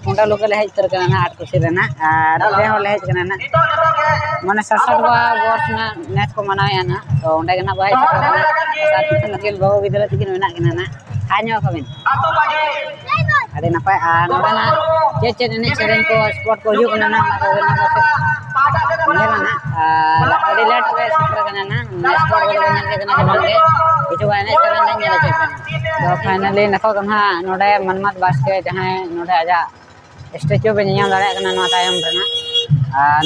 कुंडा लोग ले हेज तर कना आठ कुछ रहना और ले हो ले हेज कना ना माने 67 वर्ष ना नेस को मनावे ना तो ओंडे कना बाय साथ में नकेल बाबू गिदरा तिकिन मेना कना ना खाño कबिन अरे नपाय नोडा ना चे ने सेरेन को स्पॉट को हियो कना ना को ना ना अरे लेट रे सत्र कना ना स्पॉट को nyal के कना जमन के किछु गाने सेरेन नहीं nyal के तो फाइनली नको कना नोडे मनमत बास्के जहां नोडे आजा स्टैचू पे नियम दाड़े कना नो तायम रना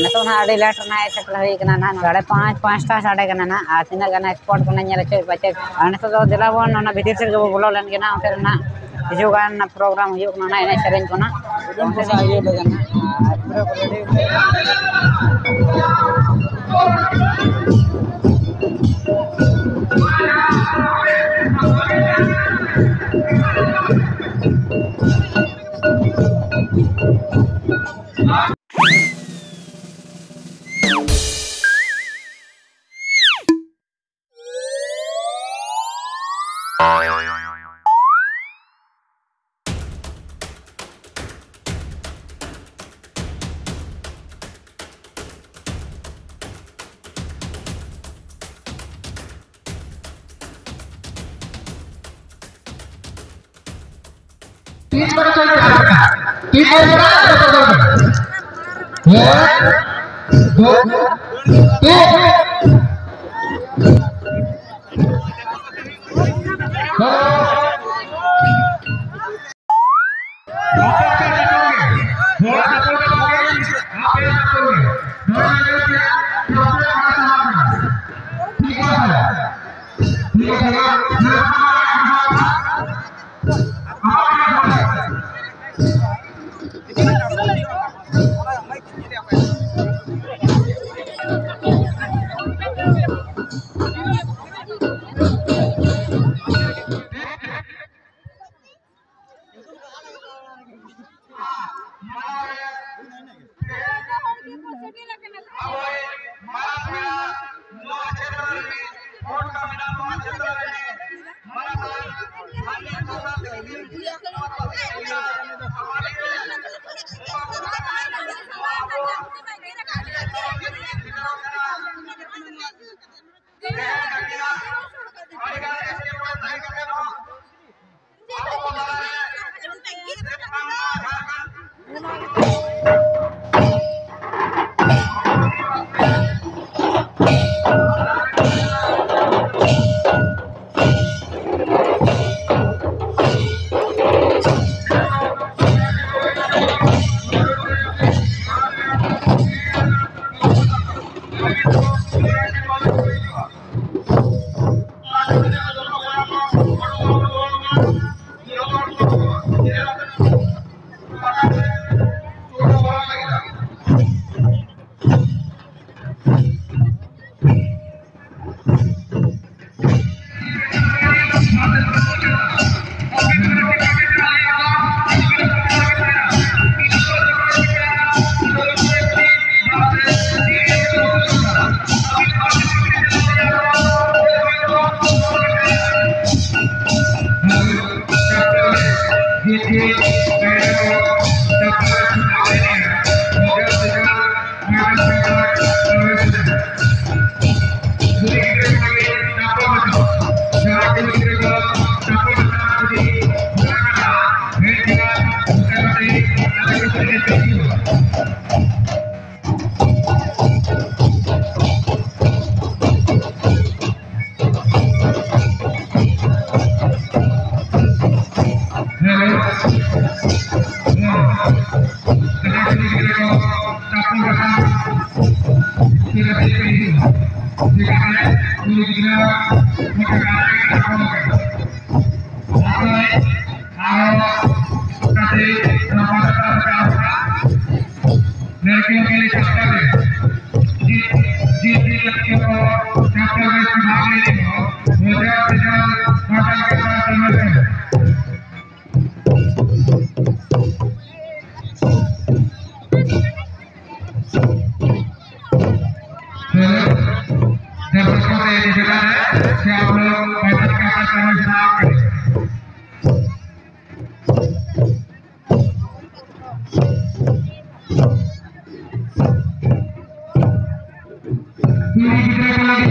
नको ना अरे लेट ना सेटल होई कना ना 5:30 साढ़े कना ना तिना गाना स्पॉट को nyal के बचे नको तो दिला बन ना भीतर से जो बोलो लन के ना उतर ना किछु गाना प्रोग्राम हियो कना ना एने सेरेन को ना उनसे आगे लगना पूरा तीन बार चल रहा है तीन बार दो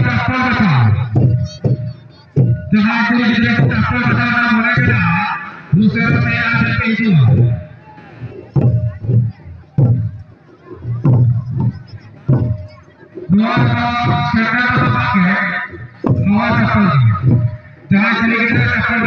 tapal betul. Jangan dulu di tapal betul mereka. Bukan saya ada itu. Dua sekarang pakai dua tapal. Jangan dulu kita tapal